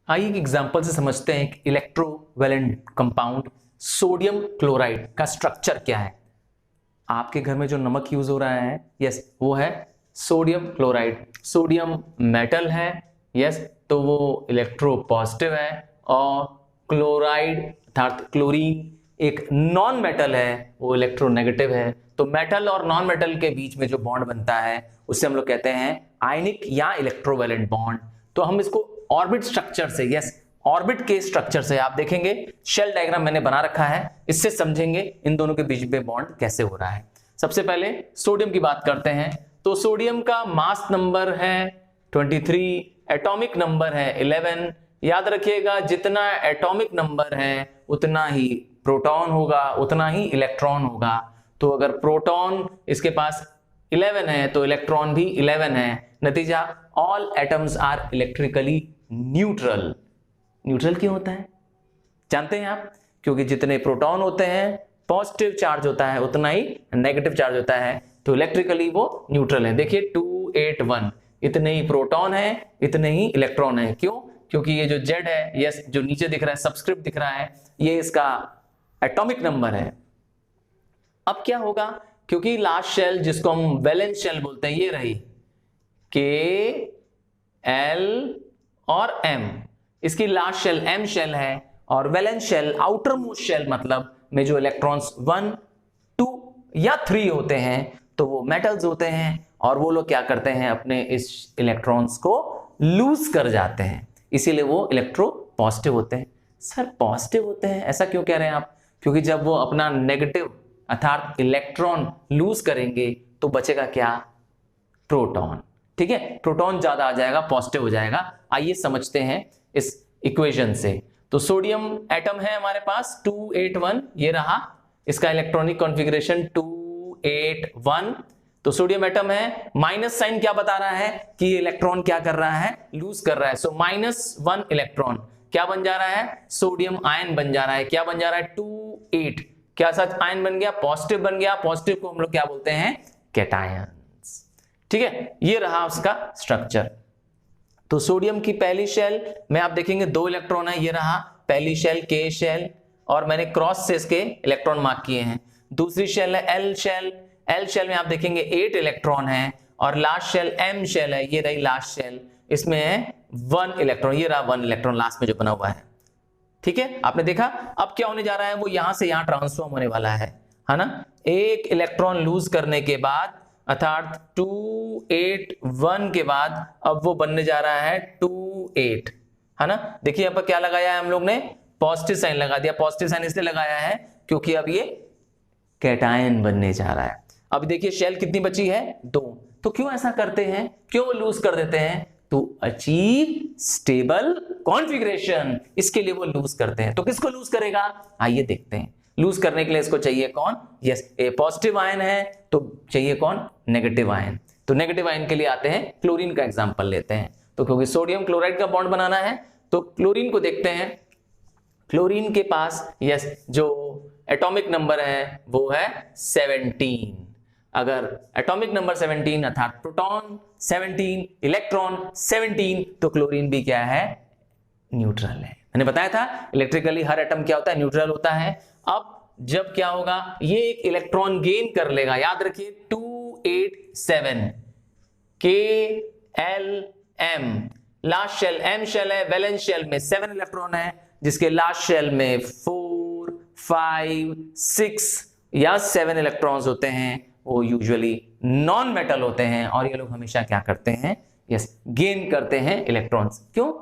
आइए एक एग्जांपल से समझते हैं कि इलेक्ट्रोवैलेंट कंपाउंड सोडियम क्लोराइड का स्ट्रक्चर क्या है। आपके घर में जो नमक यूज हो रहा है, यस, वो है सोडियम क्लोराइड। सोडियम मेटल है, यस, तो वो इलेक्ट्रो पॉजिटिव है, और क्लोराइड अर्थात क्लोरीन एक नॉन मेटल है, वो इलेक्ट्रो नेगेटिव है। तो मेटल और नॉन मेटल के बीच में जो बॉन्ड बनता है उससे हम लोग कहते हैं आयनिक या इलेक्ट्रोवैलेंट बॉन्ड। तो हम इसको ऑर्बिट स्ट्रक्चर से, यस, ऑर्बिट के स्ट्रक्चर से आप देखेंगे, शेल डायग्राम मैंने बना रखा है, इससे समझेंगे इन दोनों के बीच में बॉन्ड कैसे हो रहा है। सबसे पहले सोडियम की बात करते हैं। तो सोडियम का मास नंबर है 23, एटॉमिक नंबर है 11। याद रखिएगा, जितना एटॉमिक नंबर है उतना ही प्रोटॉन होगा, उतना ही इलेक्ट्रॉन होगा। तो अगर प्रोटॉन इसके पास 11 है तो इलेक्ट्रॉन भी 11 है। नतीजा, all atoms are electrically neutral. Neutral क्यों होता है जानते हैं आप? क्योंकि जितने प्रोटॉन होते हैं पॉजिटिव चार्ज होता है, उतना ही नेगेटिव चार्ज होता है, तो इलेक्ट्रिकली वो न्यूट्रल है। देखिए 281, इतने ही प्रोटॉन है, इतने ही इलेक्ट्रॉन है। क्यों? क्योंकि ये जो Z है, यस, जो नीचे दिख रहा है सबस्क्रिप्ट दिख रहा है, ये इसका एटॉमिक नंबर है। अब क्या होगा, क्योंकि लास्ट शेल जिसको हम वैलेंस शेल बोलते हैं ये रही K, L और M, इसकी लास्ट शेल M शेल है, और valence shell outermost shell मतलब में जो इलेक्ट्रॉन्स 1, 2 या 3 होते हैं तो वो मेटल्स होते हैं, और वो लोग क्या करते हैं, अपने इस इलेक्ट्रॉन्स को लूज कर जाते हैं, इसीलिए वो इलेक्ट्रो पॉजिटिव होते हैं। सर पॉजिटिव होते हैं ऐसा क्यों कह रहे हैं आप? क्योंकि जब वो अपना नेगेटिव अर्थात इलेक्ट्रॉन लूज करेंगे तो बचेगा क्या? प्रोटॉन। ठीक है, प्रोटॉन ज्यादा आ जाएगा, पॉजिटिव हो जाएगा। आइए समझते हैं इस इक्वेशन से। तो सोडियम एटम है हमारे पास 281, ये रहा इसका इलेक्ट्रॉनिक कॉन्फ़िगरेशन 281। तो सोडियम एटम है, माइनस साइन क्या बता रहा है कि इलेक्ट्रॉन क्या कर रहा है, लूज कर रहा है। सो -1 इलेक्ट्रॉन क्या बन जा रहा है, सोडियम आयन बन जा रहा है। क्या बन जा रहा है? 28, क्या साथ आयन बन गया, पॉजिटिव बन गया। पॉजिटिव को हम लोग क्या बोलते हैं, कैटायंस। ठीक है, ये रहा उसका स्ट्रक्चर। तो सोडियम की पहली शेल में आप देखेंगे 2 इलेक्ट्रॉन है, ये रहा पहली शेल K शेल, और मैंने क्रॉस से इसके इलेक्ट्रॉन मार्क किए हैं। दूसरी शेल है L शेल, L शेल में आप देखेंगे 8 इलेक्ट्रॉन है, और लास्ट शेल M शेल है, ये रही लास्ट शेल, इसमें है 1 इलेक्ट्रॉन, ये रहा 1 इलेक्ट्रॉन लास्ट में जो बना हुआ है। ठीक है, आपने देखा। अब क्या होने जा रहा है, वो यहां से यहां ट्रांसफॉर्म होने वाला है ना। एक इलेक्ट्रॉन लूज करने के बाद अर्थात 281 के बाद अब वो बनने जा रहा है 28, है ना। देखिए यहाँ पर क्या लगाया है हम लोग ने, पॉजिटिव साइन लगा दिया। पॉजिटिव साइन इसलिए लगाया है क्योंकि अब ये कैटायन बनने जा रहा है। अब देखिए शेल कितनी बची है, 2। तो क्यों ऐसा करते हैं, क्यों वो लूज कर देते हैं? टू अचीव स्टेबल कॉन्फ़िगरेशन, इसके लिए वो लूज करते हैं। तो किसको लूज करेगा, आइए देखते हैं। लूज करने के लिए इसको चाहिए कौन, यस, ए पॉजिटिव आयन है तो चाहिए कौन, नेगेटिव आयन। तो नेगेटिव आयन के लिए आते हैं, क्लोरीन का एग्जांपल लेते हैं। तो क्योंकि सोडियम क्लोराइड का बॉन्ड बनाना है तो क्लोरीन को देखते हैं। क्लोरीन के पास यस जो एटॉमिक नंबर है वो है 17। अगर एटॉमिक नंबर 17 अर्थात प्रोटॉन 17, इलेक्ट्रॉन 17, तो क्लोरीन भी क्या है, न्यूट्रल है। मैंने बताया था इलेक्ट्रिकली हर एटम क्या होता है, न्यूट्रल होता है। अब जब क्या होगा, ये एक इलेक्ट्रॉन गेन कर लेगा। याद रखिए 287, KLM, last shell M shell है, वैलेंस शेल में 7 इलेक्ट्रॉन है, जिसके लास्ट शेल में 4, 5, 6 या 7 इलेक्ट्रॉन्स होते हैं। वो यूजुअली नॉन मेटल होते हैं, और ये लोग हमेशा क्या करते हैं, यस, गेन करते हैं इलेक्ट्रॉन्स। क्यों?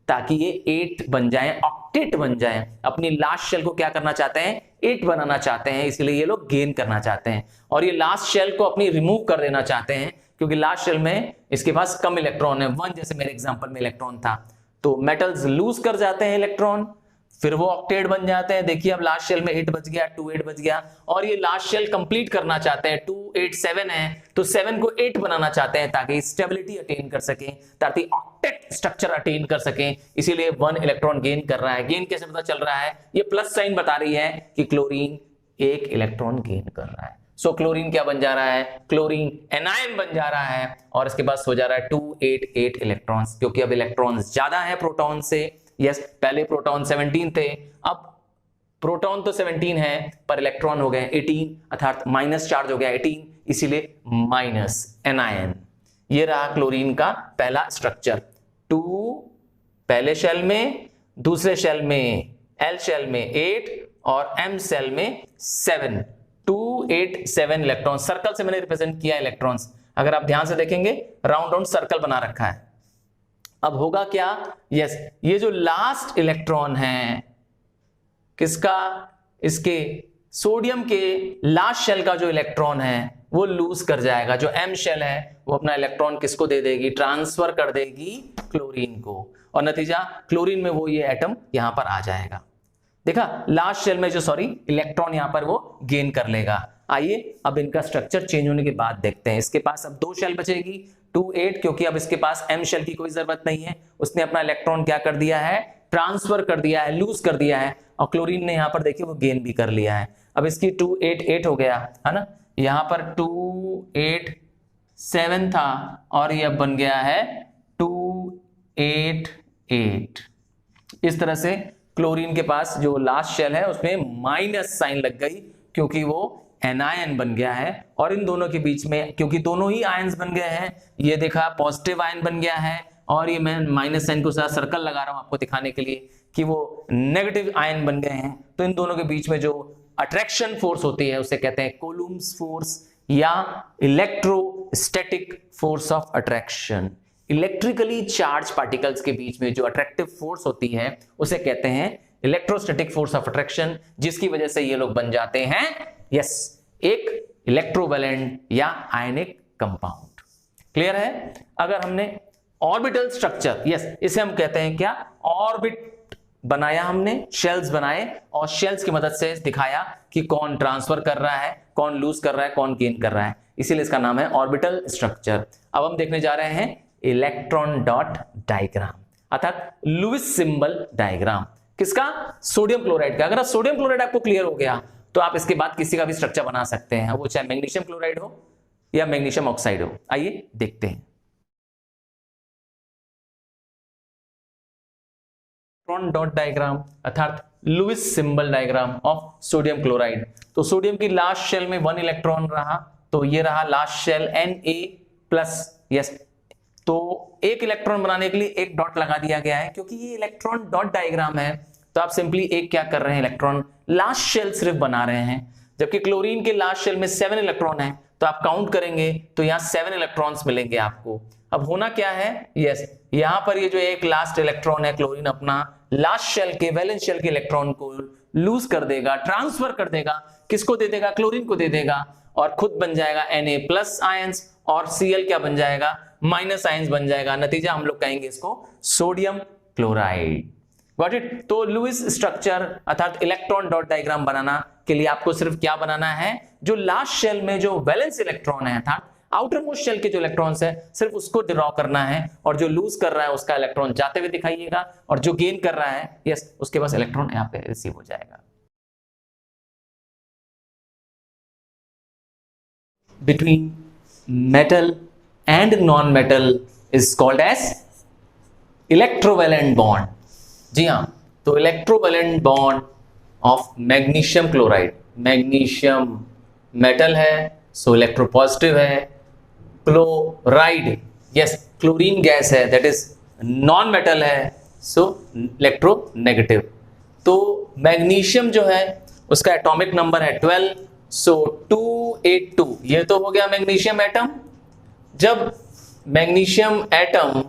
ताकि ये 8 बन जाए, ऑक्टेट बन जाए। अपनी लास्ट शेल को क्या करना चाहते हैं, 8 बनाना चाहते हैं, इसलिए ये लोग गेन करना चाहते हैं। और ये लास्ट शेल को अपनी रिमूव कर देना चाहते हैं, क्योंकि लास्ट शेल में इसके पास कम इलेक्ट्रॉन है, 1, जैसे मेरे एग्जांपल में इलेक्ट्रॉन था। तो मेटल्स लूज कर जाते हैं इलेक्ट्रॉन, फिर वो ऑक्टेट बन जाते हैं। देखिए अब लास्ट शेल में 8 बच गया, 28 बच गया, और ये लास्ट शेल कंप्लीट करना चाहते हैं। 287 है तो 7 को 8 बनाना चाहते हैं ताकि स्टेबिलिटी अटेन कर सकें, ताकि ऑक्टेट स्ट्रक्चर अटेन कर सकें। इसीलिए 1 इलेक्ट्रॉन गेन कर रहा है। गेन कैसे पता चल रहा है, ये प्लस साइन बता रही है कि क्लोरीन 1 इलेक्ट्रॉन गेन कर रहा है। सो क्लोरीन क्या बन जा रहा है, क्लोरीन एनायन बन जा रहा है, और इसके पास हो जा रहा है 288 इलेक्ट्रॉन्स, क्योंकि अब इलेक्ट्रॉन्स ज्यादा है प्रोटॉन से, यस, पहले प्रोटॉन 17 थे, अब प्रोटॉन तो 17 है पर इलेक्ट्रॉन हो गए 18, अर्थात माइनस चार्ज हो गया 18, इसीलिए माइनस एनायन। ये रहा क्लोरीन का पहला स्ट्रक्चर। 2 पहले शेल में, दूसरे शेल में, एल शेल में 8 और एम शेल में 7, 2 8 7 इलेक्ट्रॉन। सर्कल से मैंने रिप्रेजेंट किया इलेक्ट्रॉन्स, अगर आप ध्यान से देखेंगे राउंड राउंड सर्कल बना रखा है। अब होगा क्या, यस, ये जो लास्ट इलेक्ट्रॉन है किसका, इसके सोडियम के लास्ट शेल का जो इलेक्ट्रॉन है वो लूज कर जाएगा। जो एम शेल है वो अपना इलेक्ट्रॉन किसको दे देगी, ट्रांसफर कर देगी क्लोरीन को, और नतीजा क्लोरीन में वो ये एटम यहां पर आ जाएगा। देखा, लास्ट शेल में जो इलेक्ट्रॉन यहां पर वो गेन कर लेगा। आइए अब इनका स्ट्रक्चर चेंज होने के बाद देखते हैं। इसके पास अब 2 शेल बचेगी, 2 8, क्योंकि अब इसके पास एम शेल की कोई जरूरत नहीं है, उसने अपना इलेक्ट्रॉन क्या कर दिया है, ट्रांसफर कर दिया है, लूज कर दिया है, और क्लोरीन ने यहां पर देखिए वो गेन भी कर लिया है। अब इसकी 2 8 8 हो गया है ना, यहां पर 2 8 7 था और ये अब बन गया है 2 8 8। इस तरह से क्लोरीन के पास जो लास्ट शेल है उसमें माइनस साइन लग गई, क्योंकि वो एनायन बन गया है। और इन दोनों के बीच में, क्योंकि दोनों ही आयंस बन गए हैं, ये देखा पॉजिटिव आयन बन गया है, और ये मैं माइनस साइन को साथ सर्कल लगा रहा हूं आपको दिखाने के लिए कि वो नेगेटिव आयन बन गए हैं। तो इन दोनों के बीच में जो अट्रैक्शन फोर्स होती है उसे कहते हैं कोलुम्स फोर्स या electrostatic force of attraction. Electrically charge particles के बीच में जो अट्रैक्टिव फोर्स होती है उसे कहते हैं इलेक्ट्रोस्टैटिक फोर्स ऑफ अट्रैक्शन, जिसकी वजह से ये लोग बन जाते हैं यस एक इलेक्ट्रोवैलेंट या आयनिक कंपाउंड। क्लियर है। अगर हमने ऑर्बिटल स्ट्रक्चर, यस, इसे हम कहते हैं क्या, ऑर्बिट बनाया हमने, शेल्स बनाए और शेल्स की मदद से दिखाया कि कौन ट्रांसफर कर रहा है, कौन लूज कर रहा है, कौन गेन कर रहा है, इसीलिए इसका नाम है ऑर्बिटल स्ट्रक्चर। अब हम देखने जा रहे हैं इलेक्ट्रॉन डॉट डायग्राम, अर्थात लुईस सिंबल डायग्राम। किसका, सोडियम क्लोराइड का। अगर सोडियम क्लोराइड आपको क्लियर हो गया तो आप इसके बाद किसी का भी स्ट्रक्चर बना सकते हैं, वो चाहे मैग्नीशियम क्लोराइड हो या मैग्नीशियम ऑक्साइड हो। आइए देखते हैं। इलेक्ट्रॉन डॉट डायग्राम अर्थात Lewis symbol diagram of sodium chloride. तो सोडियम की लास्ट शेल में 1 इलेक्ट्रॉन रहा, तो ये रहा लास्ट शेल Na+, यस। तो एक इलेक्ट्रॉन बनाने के लिए एक डॉट लगा दिया गया है, क्योंकि ये इलेक्ट्रॉन डॉट डायग्राम है तो आप सिंपली एक क्या कर रहे हैं, इलेक्ट्रॉन लास्ट शेल सिर्फ बना रहे हैं। जबकि क्लोरीन के लास्ट शेल में 7 इलेक्ट्रॉन है, तो आप काउंट करेंगे तो यहां 7 इलेक्ट्रॉन्स मिलेंगे आपको। अब होना क्या है, यस, यहां पर ये जो एक लास्ट इलेक्ट्रॉन है, क्लोरीन अपना लास्ट शेल के, वैलेंस शेल के इलेक्ट्रॉन को लूज कर देगा, ट्रांसफर कर देगा, किसको दे देगा, क्लोरीन को दे देगा, और खुद बन जाएगा Na+ आयंस, और Cl क्या बन जाएगा, माइनस आयंस बन जाएगा। नतीजा हम लोग कहेंगे इसको सोडियम क्लोराइड। Got it. तो लुईस स्ट्रक्चर अर्थात इलेक्ट्रॉन डॉट डायग्राम बनाना के लिए आपको सिर्फ क्या बनाना है, जो लास्ट शेल में जो वैलेंस इलेक्ट्रॉन है अर्थात आउटर मोस्ट शेल के जो इलेक्ट्रॉन्स है सिर्फ उसको ड्रॉ करना है, और जो लूज कर रहा है उसका इलेक्ट्रॉन जाते हुए दिखाइएगा, और जो गेन कर रहा है यस उसके पास इलेक्ट्रॉन यहाँ पे रिसीव हो जाएगा। Between metal and non-metal is called as electrovalent bond। जी हाँ, तो electrovalent bond of magnesium chloride, magnesium metal है सो इलेक्ट्रोपॉजिटिव है, क्लोराइड यस क्लोरीन गैस है दैट इज नॉन मेटल है सो इलेक्ट्रोनेगेटिव। तो मैग्नीशियम जो है उसका एटॉमिक नंबर है 12 सो 282। ये तो हो गया मैग्नीशियम एटम। जब magnesium atom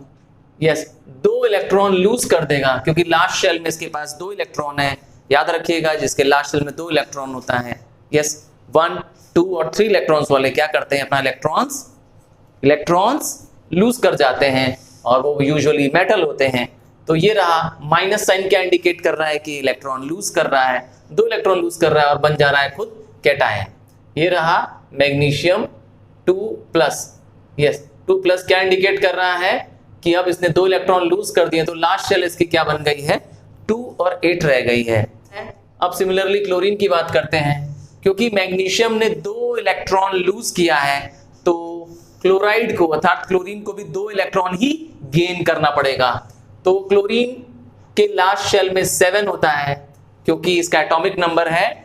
yes 2 electron lose कर देगा, क्योंकि लास्ट शेल में इसके पास 2 इलेक्ट्रॉन है, याद रखिएगा जिसके लास्ट शेल में 2 इलेक्ट्रॉन होता है यस 1 2 और 3 इलेक्ट्रॉन्स वाले क्या करते हैं, अपना इलेक्ट्रॉन्स लूज कर जाते हैं, और वो यूजुअली मेटल होते हैं। तो ये रहा माइनस साइन क्या इंडिकेट कर रहा है कि इलेक्ट्रॉन लूज कर रहा है, 2 इलेक्ट्रॉन लूज कर रहा है और बन जा रहा है खुद कैटायन। ये रहा मैग्नीशियम 2+, यस 2+ क्या इंडिकेट कर रहा है कि अब इसने 2 इलेक्ट्रॉन लूज कर दिए, तो लास्ट शेल इसकी क्या बन गई है, 2 और 8 रह गई है। अब सिमिलरली क्लोरीन की बात करते हैं, क्योंकि मैग्नीशियम ने 2 इलेक्ट्रॉन लूज किया है तो क्लोराइड को अर्थात क्लोरीन को भी 2 इलेक्ट्रॉन ही गेन करना पड़ेगा। तो क्लोरीन के लास्ट शेल में 7 होता है क्योंकि इसका एटॉमिक नंबर है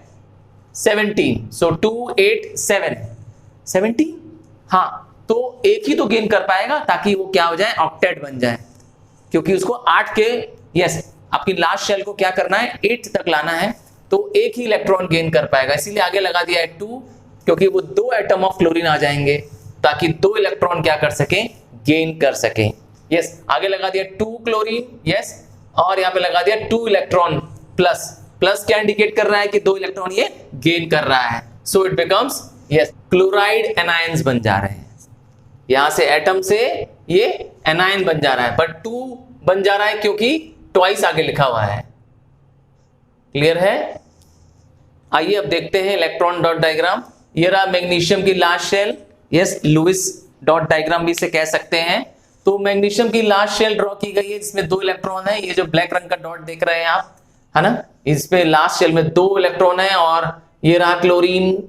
17, सो 2 8 7 70। हाँ, तो एक ही तो गेन कर पाएगा ताकि वो क्या हो जाए, ऑक्टेट बन जाए, क्योंकि उसको 8 के आपकी लास्ट शेल को क्या करना है, 8 तक लाना है, तो एक ही इलेक्ट्रॉन गेन कर पाएगा। इसीलिए आगे लगा दिया है 2, क्योंकि वो 2 एटम ऑफ क्लोरीन आ जाएंगे ताकि 2 इलेक्ट्रॉन क्या कर सके, गेन कर सके। आगे लगा दिया 2 क्लोरीन, और यहां पे लगा दिया 2 इलेक्ट्रॉन प्लस। प्लस क्या इंडिकेट कर रहा है कि 2 इलेक्ट्रॉन ये गेन कर रहा है, so it becomes chloride anions बन जा रहे हैं। यहां से एटम से ये एनायन बन जा रहा है, पर 2 बन जा रहा है क्योंकि ट्वाइस आगे लिखा हुआ है। क्लियर है? आइए अब देखते हैं इलेक्ट्रॉन डॉट डायग्राम। ये रहा मैग्नीशियम की last shell, Lewis dot diagram भी इसे कह सकते हैं। तो मैग्नीशियम की लास्ट शेल ड्रॉ की गई है जिसमें 2 इलेक्ट्रॉन है। ये जो ब्लैक रंग का डॉट देख रहे हैं आप, है ना, इसमें लास्ट शेल में 2 इलेक्ट्रॉन है, और ये रहा क्लोरीन,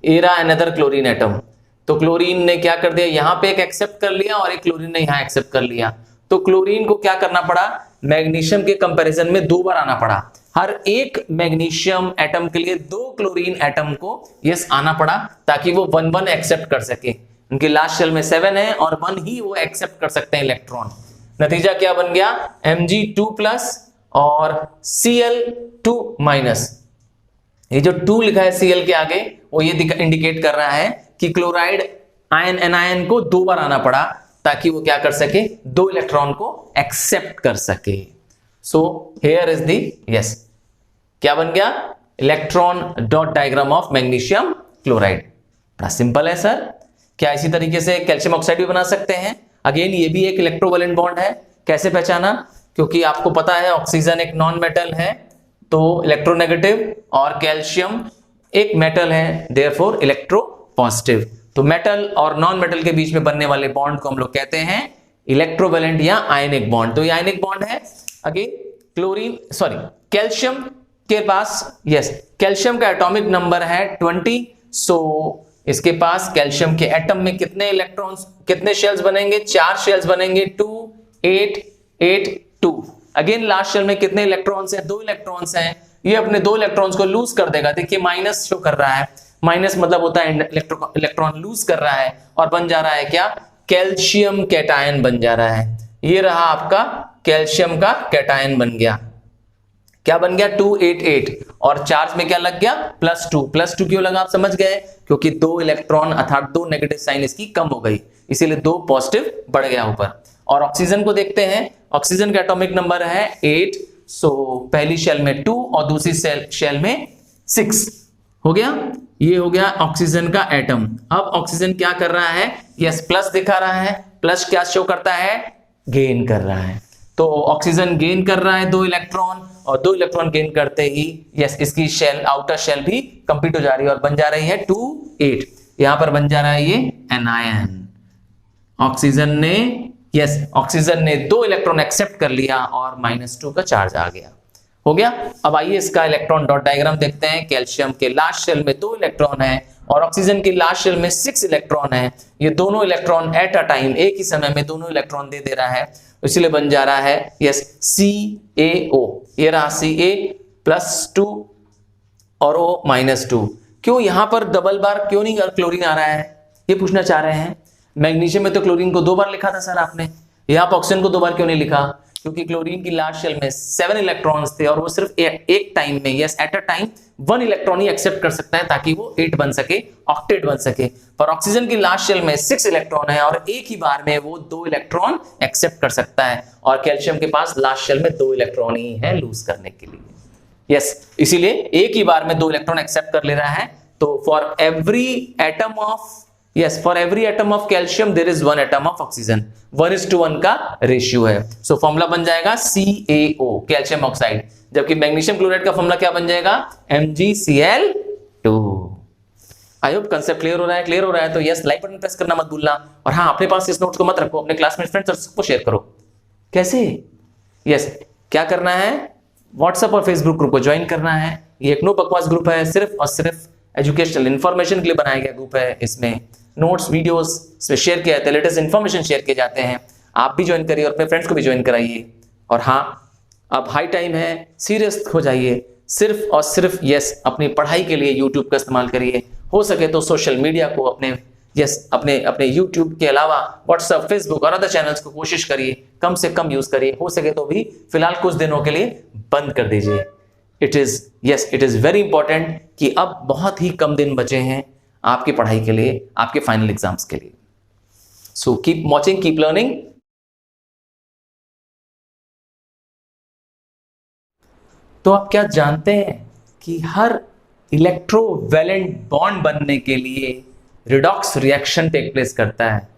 ये रहा अनदर क्लोरीन एटम। तो क्लोरीन ने क्या कर दिया, यहां पे एक एक्सेप्ट कर लिया और एक क्लोरीन ने यहां एक्सेप्ट कर लिया। तो क्लोरीन को क्या करना पड़ा, मैग्नीशियम के कंपैरिजन में 2 बार आना पड़ा। हर एक मैग्नीशियम एटम के लिए 2 क्लोरीन एटम को आना पड़ा ताकि वो 1 एक्सेप्ट कर सके। उनकी लास्ट शेल में 7 है और 1 ही वो एक्सेप्ट कर सकते हैं इलेक्ट्रॉन। नतीजा क्या बन गया, Mg2+ और Cl2-। ये जो 2 लिखा है Cl के आगे, वो ये इंडिकेट कर रहा है कि क्लोराइड आयन एनायन को 2 बार आना पड़ा ताकि वो क्या कर सके, 2 इलेक्ट्रॉन को एक्सेप्ट कर सके। सो हियर इज दी क्या बन गया, electron dot diagram of magnesium chloride. बड़ा सिंपल है सर। क्या इसी तरीके से कैल्शियम ऑक्साइड भी बना सकते हैं? अगेन ये भी एक इलेक्ट्रोवैलेंट बॉन्ड है। कैसे पहचाना, क्योंकि आपको पता है ऑक्सीजन एक नॉन मेटल है, तो इलेक्ट्रोनेगेटिव, और कैल्शियम एक मेटल है, देयरफॉर इलेक्ट्रो पॉजिटिव। तो मेटल और नॉन मेटल के बीच में बनने वाले बॉन्ड को हम लोग कहते हैं इलेक्ट्रोवैलेंट या आयनिक बॉन्ड। तो ये आयनिक बॉन्ड है। अगेन कैल्शियम के पास कैल्शियम का एटॉमिक नंबर है 20। सो इसके पास कैल्शियम के एटम में कितने इलेक्ट्रॉन्स, कितने शेल्स बनेंगे, 4 शेल्स बनेंगे, 2 8 8 2। अगेन लास्ट शेल में कितने इलेक्ट्रॉन्स हैं, 2 इलेक्ट्रॉन्स हैं। ये अपने 2 इलेक्ट्रॉन्स को लूज कर देगा। देखिए माइनस शो कर रहा है, माइनस मतलब होता है इलेक्ट्रॉन लूज कर रहा है, और बन जा रहा है क्या, कैल्शियम कैटायन बन जा रहा है। ये रहा आपका कैल्शियम का कैटायन बन गया। क्या बन गया, 288, और चार्ज में क्या लग गया, +2। +2 क्यों लगा आप समझ गए, क्योंकि 2 इलेक्ट्रॉन अर्थात 2 नेगेटिव साइन इसकी कम हो गई, इसीलिए 2 पॉजिटिव बढ़ गया ऊपर। और ऑक्सीजन को देखते हैं। ऑक्सीजन का एटॉमिक नंबर है 8। सो पहली शेल में 2 और दूसरी शेल में 6 हो गया। ये हो गया ऑक्सीजन का एटम। अब ऑक्सीजन क्या कर रहा है, प्लस दिखा रहा है। प्लस क्या शो करता है, गेन कर रहा है। तो ऑक्सीजन गेन कर रहा है 2 इलेक्ट्रॉन, और 2 इलेक्ट्रॉन गेन करते ही इसकी शेल, आउटर शेल भी कंप्लीट हो जा रही है और बन जा रही है 2 8। यहां पर बन जा रहा है ये एनायन। ऑक्सीजन ने 2 इलेक्ट्रॉन एक्सेप्ट कर लिया और -2 का चार्ज आ गया, हो गया। अब आइए इसका इलेक्ट्रॉन डॉट डायग्राम देखते हैं। कैल्शियम के लास्ट शेल में 2 इलेक्ट्रॉन है और ऑक्सीजन की लास्ट शेल में 6 इलेक्ट्रॉन है। ये दोनों इलेक्ट्रॉन एट अ टाइम, एक ही समय में दोनों इलेक्ट्रॉन दे दे रहा है, इसलिए बन जा रहा है CaO। ये रहा Ca+2 और O -2। क्यों यहां पर डबल बार क्यों नहीं क्लोरीन आ रहा है, ये पूछना चाह रहे हैं। मैग्नीशियम में तो क्लोरीन को 2 बार लिखा था सर आपने, यहां पर ऑक्सीजन को 2 बार क्यों नहीं लिखा, क्योंकि क्लोरीन की लास्ट शेल में 7 इलेक्ट्रॉन्स थे और वो सिर्फ एक टाइम में एट अ टाइम 1 इलेक्ट्रॉन ही एक्सेप्ट कर सकता है ताकि वो 8 बन सके, ऑक्टेट बन सके। पर ऑक्सीजन की लास्ट शेल में 6 इलेक्ट्रॉन है और एक ही बार में वो 2 इलेक्ट्रॉन एक्सेप्ट कर सकता है, और कैल्शियम के पास लास्ट शेल में 2 इलेक्ट्रॉन ही है लूज करने के लिए। इसीलिए एक ही बार में 2 इलेक्ट्रॉन एक्सेप्ट कर ले रहा है। तो for every atom of calcium there is 1 atom of oxygen, 1:1 का रेशियो है। सो फॉर्मूला बन जाएगा CaO, कैल्शियम ऑक्साइड। जबकि मैग्नीशियम क्लोराइड का फॉर्मूला क्या बन जाएगा, MgCl2। I hope concept clear हो रहा है। क्लियर हो रहा है तो लाइक बटन प्रेस करना मत भूलना। और हाँ, अपने पास इस नोट्स को मत रखो, अपने क्लासमेट फ्रेंड्स और सबको शेयर करो। कैसे, क्या करना है, व्हाट्सएप और फेसबुक ग्रुप को ज्वाइन करना है। ये एक नो बकवास ग्रुप है, सिर्फ और सिर्फ एजुकेशनल इंफॉर्मेशन के लिए बनाया गया ग्रुप है। इसमें नोट्स, वीडियोस इसमें शेयर किए जाते हैं, लेटेस्ट इंफॉर्मेशन शेयर किए जाते हैं। आप भी ज्वाइन करिए और अपने फ्रेंड्स को भी ज्वाइन कराइए। और हाँ, अब हाई टाइम है, सीरियस हो जाइए, सिर्फ और सिर्फ यस अपनी पढ़ाई के लिए यूट्यूब का इस्तेमाल करिए। हो सके तो सोशल मीडिया को अपने अपने यूट्यूब के अलावा व्हाट्सएप, फेसबुक और अदर चैनल्स को कोशिश करिए कम से कम यूज करिए। हो सके तो भी फिलहाल कुछ दिनों के लिए बंद कर दीजिए। इट इज वेरी इंपॉर्टेंट कि अब बहुत ही कम दिन बचे हैं आपकी पढ़ाई के लिए, आपके फाइनल एग्जाम्स के लिए। So keep watching, keep learning. तो आप क्या जानते हैं कि हर इलेक्ट्रोवैलेंट बॉन्ड बनने के लिए रिडॉक्स रिएक्शन टेक प्लेस करता है?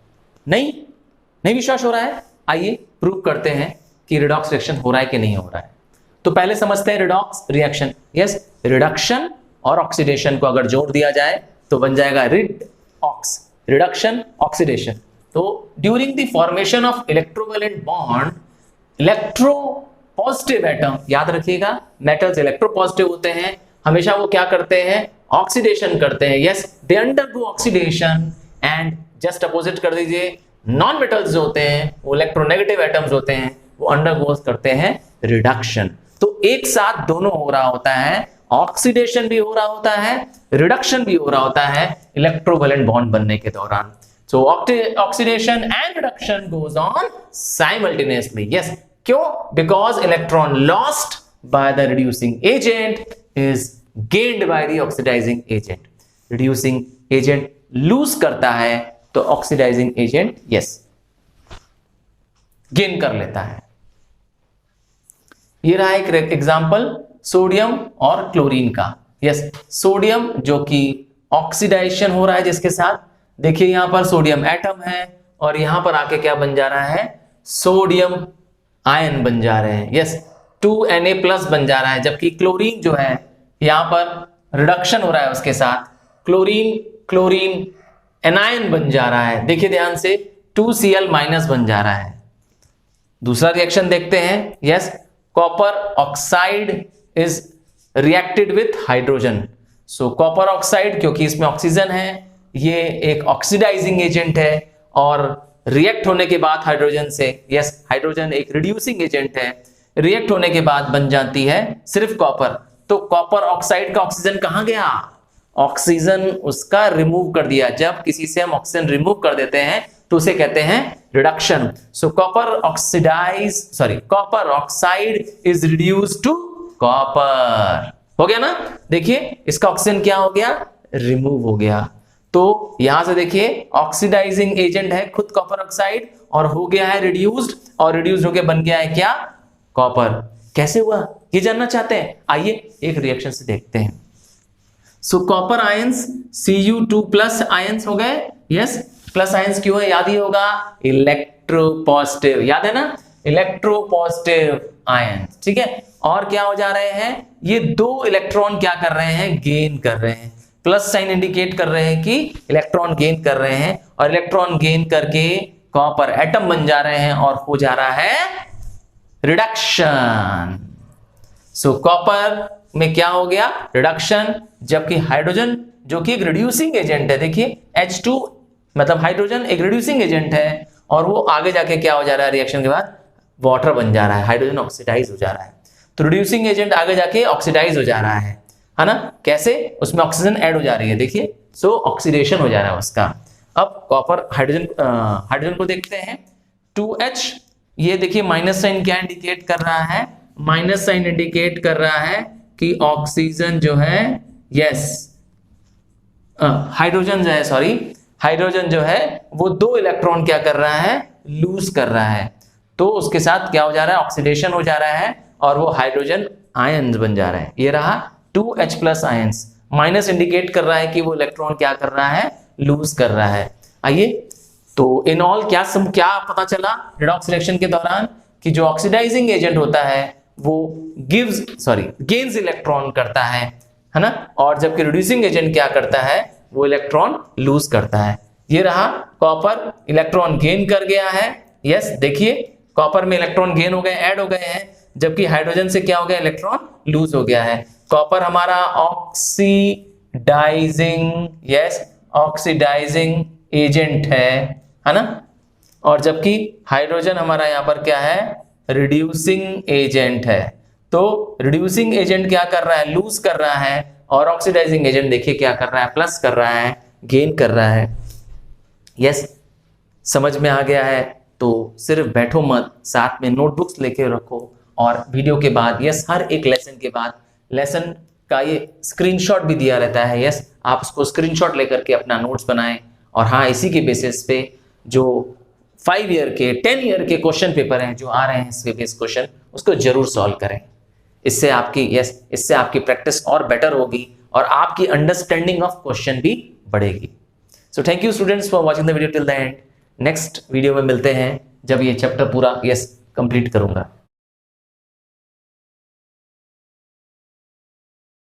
नहीं विश्वास हो रहा है? आइए प्रूव करते हैं कि रिडॉक्स रिएक्शन हो रहा है कि नहीं हो रहा है। तो पहले समझते हैं रिडॉक्स रिएक्शन। यस, रिडक्शन और ऑक्सीडेशन को अगर जोड़ दिया जाए तो बन जाएगा रिडऑक्स, रिडक्शन ऑक्सीडेशन। तो during the formation of electrovalent bond, electro positive atom, याद रखिएगा मेटल्स इलेक्ट्रो पॉजिटिव होते हैं, हमेशा वो क्या करते हैं? ऑक्सीडेशन करते हैं। Yes, they undergo oxidation. And just opposite कर दीजिए, नॉन मेटल्स जो होते हैं वो इलेक्ट्रोनेगेटिव एटम्स होते हैं, वो अंडरगो करते हैं रिडक्शन। तो एक साथ दोनों हो रहा होता है, ऑक्सीडेशन भी हो रहा होता है, रिडक्शन भी हो रहा होता है इलेक्ट्रोवैलेंट बॉन्ड बनने के दौरान। So oxidation and reduction goes on simultaneously. Yes, क्यों? Because electron lost by the reducing agent is gained by the oxidising agent. Reducing agent lose करता है तो ऑक्सीडाइजिंग एजेंट गेन कर लेता है। ये रहा एक एग्जांपल सोडियम और क्लोरीन का। यस, सोडियम जो कि ऑक्सीडाइजेशन हो रहा है जिसके साथ, देखिए यहां पर सोडियम एटम है और यहां पर आके क्या बन जा रहा है? सोडियम आयन बन जा रहे हैं। यस, 2Na+ बन जा रहा है, जबकि क्लोरीन जो है यहां पर रिडक्शन हो रहा है उसके साथ, क्लोरीन एनायन बन जा रहा है। देखिए ध्यान से, 2Cl- बन जा रहा है। दूसरा रिएक्शन देखते हैं। Yes, copper oxide is reacted with hydrogen. So copper oxide, क्योंकि इसमें ऑक्सीजन है, ये एक ऑक्सीडाइजिंग एजेंट है और रिएक्ट होने के बाद हाइड्रोजन से, यस हाइड्रोजन एक रिड्यूसिंग एजेंट है, रिएक्ट होने के बाद बन जाती है सिर्फ कॉपर। तो कॉपर ऑक्साइड का ऑक्सीजन कहां गया? ऑक्सीजन उसका रिमूव कर दिया। जब किसी से हम ऑक्सीजन रिमूव कर देते हैं तो उसे कहते हैं reduction. So copper oxide is reduced to copper. हो गया ना? देखिए इसका ऑक्सीजन क्या हो गया? रिमूव हो गया। तो यहां से देखिए ऑक्सीडाइजिंग एजेंट है खुद कॉपर ऑक्साइड और हो गया है रिड्यूस्ड, और रिड्यूस्ड होकर बन गया है क्या? कॉपर। कैसे हुआ ये जानना चाहते हैं? आइए एक रिएक्शन से देखते हैं। सो कॉपर आयंस Cu2+ आयंस हो गए। यस, प्लस आयंस क्यों है? याद ही होगा, इलेक्ट्रोपॉजिटिव, याद है ना? इलेक्ट्रोपॉजिटिव आयन, ठीक है। और क्या हो जा रहे हैं? ये दो इलेक्ट्रॉन क्या कर रहे हैं? गेन कर रहे हैं। प्लस साइन इंडिकेट कर रहे हैं कि इलेक्ट्रॉन गेन कर रहे हैं, और इलेक्ट्रॉन गेन करके कॉपर एटम बन जा रहे हैं और हो जा रहा है रिडक्शन। सो कॉपर में क्या हो गया? रिडक्शन। जबकि हाइड्रोजन जो कि एक रिड्यूसिंग एजेंट है, देखिए H2 मतलब हाइड्रोजन एक रिड्यूसिंग एजेंट है, और वो आगे जाके क्या हो जा रहा है? रिएक्शन के बाद वाटर बन जा रहा है, हाइड्रोजन ऑक्सीडाइज हो जा रहा है। तो रिड्यूसिंग एजेंट आगे जाके ऑक्सीडाइज हो जा रहा है ना? कैसे? उसमें ऑक्सीजन ऐड हो जा रही है, देखिए। सो ऑक्सीडेशन हो जा रहा है उसका। अब कॉपर हाइड्रोजन को देखते हैं। 2H, ये देखिए माइनस साइन क्या इंडिकेट कर रहा है? माइनस साइन इंडिकेट कर रहा है कि ऑक्सीजन जो है, यस हाइड्रोजन जो है वो दो इलेक्ट्रॉन क्या कर रहा है? लूज कर रहा है। तो उसके साथ क्या हो जा रहा है? ऑक्सीडेशन हो जा रहा है और वो हाइड्रोजन आयंस बन जा रहे हैं। ये रहा 2H+ आयंस। माइनस इंडिकेट कर रहा है कि वो इलेक्ट्रॉन क्या कर रहा है? लूज कर रहा है। आइए, तो इन ऑल क्या पता चला रिडॉक्स रिएक्शन के दौरान? कि जो ऑक्सीडाइजिंग एजेंट होता है वो गेन्स इलेक्ट्रॉन करता है ना? और जबकि रिड्यूसिंग एजेंट क्या करता है? वो इलेक्ट्रॉन लूज करता है। ये रहा कॉपर, इलेक्ट्रॉन गेन कर गया है। यस, देखिए कॉपर में इलेक्ट्रॉन गेन हो गए, ऐड हो गए हैं, जबकि हाइड्रोजन से क्या हो गया? इलेक्ट्रॉन लूज हो गया है। कॉपर हमारा ऑक्सीडाइजिंग एजेंट है ना? और जबकि हाइड्रोजन हमारा यहां पर क्या है? रिड्यूसिंग एजेंट है। तो रिड्यूसिंग एजेंट क्या कर रहा है, लूज कर रहा है, और ऑक्सीडाइजिंग एजेंट देखिए क्या कर रहा है, प्लस कर रहा है, गेन कर रहा है। यस, समझ में आ गया है? तो सिर्फ बैठो मत, साथ में नोटबुक्स लेके रखो, और वीडियो के बाद यस हर एक लेसन के बाद लेसन का ये स्क्रीनशॉट भी दिया रहता है। यस, आप उसको स्क्रीनशॉट लेकर के अपना नोट्स बनाएं, और हाँ इसी के बेसिस पे जो 5 ईयर के 10 ईयर के क्वेश्चन पेपर हैं जो आ रहे हैं सीबीएस क्वेश्चन, उसको जरूर सॉल्व करें। इससे आपकी प्रैक्टिस और बेटर होगी, और आपकी अंडरस्टैंडिंग ऑफ क्वेश्चन भी बढ़ेगी। So thank you students for watching the video till the end. Next video में मिलते हैं जब ये चैप्टर पूरा कंप्लीट करूंगा।